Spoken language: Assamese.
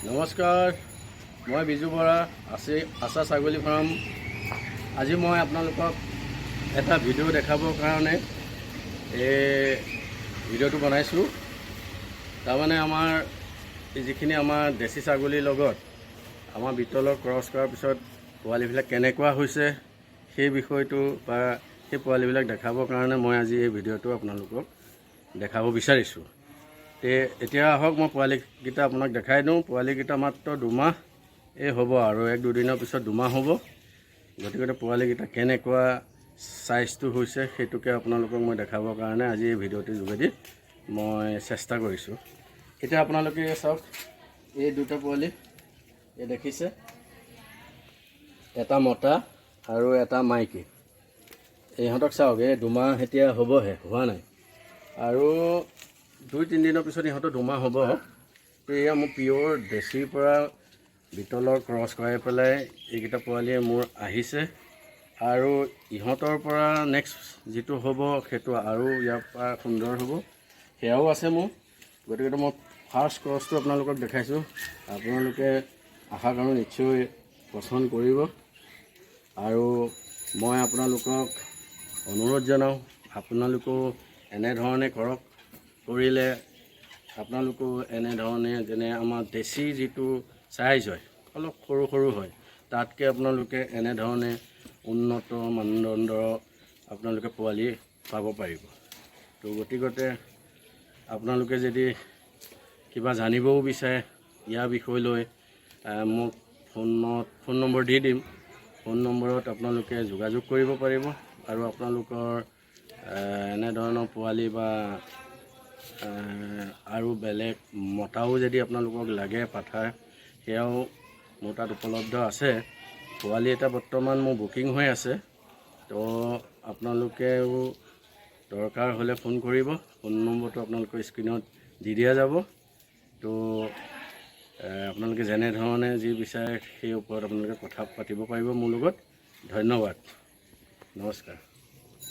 নমস্কাৰ, মই বিজু বৰা আশা ছাগলী ফাৰ্ম। আজি মই আপোনালোকক এটা ভিডিঅ' দেখাবৰ কাৰণে এই ভিডিঅ'টো বনাইছোঁ। তাৰমানে আমাৰ যিখিনি আমাৰ দেশী ছাগলীৰ লগত আমাৰ বিটলৰ ক্ৰছ কৰাৰ পিছত পোৱালিবিলাক কেনেকুৱা হৈছে সেই বিষয়টো বা সেই পোৱালিবিলাক দেখাবৰ কাৰণে মই আজি এই ভিডিঅ'টো আপোনালোকক দেখাব বিচাৰিছোঁ। এতিয়া আহক মই পোৱালিকেইটা আপোনাক দেখাই দিওঁ। পোৱালিকেইটা মাত্ৰ 2 মাহ হ'ব আৰু 1-2 দিনৰ পিছত 2 মাহ হ'ব। গতিকে পোৱালিকেইটা কেনেকুৱা চাইজটো হৈছে সেইটোকে আপোনালোকক মই দেখাবৰ কাৰণে আজি এই ভিডিঅ'টোৰ যোগেদি মই চেষ্টা কৰিছোঁ। এতিয়া আপোনালোকে চাওক, এই 2টা পোৱালি এই দেখিছে, এটা মতা আৰু এটা মাইকী। ইহঁতক চাওক, এই 2 মাহ এতিয়া হ'বহে, হোৱা নাই। আৰু 2-3 দিনৰ পিছত ইহঁতৰ 2 মাহ হ'ব। এয়া মোৰ পিয়'ৰ দেশীৰ পৰা বিটলৰ ক্ৰছ কৰাই পেলাই এইকেইটা পোৱালীয়ে মোৰ আহিছে। আৰু ইহঁতৰ পৰা নেক্সট যিটো হ'ব সেইটো আৰু ইয়াৰ পৰা সুন্দৰ হ'ব, সেয়াও আছে মোৰ। গতিকে মই ফাৰ্ষ্ট ক্ৰছটো আপোনালোকক দেখাইছোঁ। আপোনালোকে আশা কৰোঁ নিশ্চয় পচন্দ কৰিব। আৰু মই আপোনালোকক অনুৰোধ জনাওঁ, আপোনালোকেও এনেধৰণে কৰক। কৰিলে আপোনালোকেও এনেধৰণে, যেনে আমাৰ দেশী যিটো চাইজ হয়, অলপ সৰু সৰু হয়, তাতকৈ আপোনালোকে এনেধৰণে উন্নত মানদণ্ডৰ আপোনালোকে পোৱালি পাব পাৰিব। তো গতিকতে আপোনালোকে যদি কিবা জানিবও বিচাৰে ইয়াৰ বিষয় লৈ, মোক ফোন নম্বৰ দি দিম। ফোন নম্বৰত আপোনালোকে যোগাযোগ কৰিব পাৰিব। আৰু আপোনালোকৰ এনেধৰণৰ পোৱালি বা আৰু বেলেগ মতাও যদি আপোনালোকক লাগে পাঠাৰ, সেয়াও মোৰ তাত উপলব্ধ আছে। পোৱালি এটা বৰ্তমান মোৰ বুকিং হৈ আছে। তো আপোনালোকেও দৰকাৰ হ'লে ফোন কৰিব। ফোন নম্বৰটো আপোনালোকৰ স্ক্ৰীণত দি দিয়া যাব। তো আপোনালোকে যেনেধৰণে যি বিচাৰে সেই ওপৰত আপোনালোকে কথা পাতিব পাৰিব মোৰ লগত। ধন্যবাদ, নমস্কাৰ।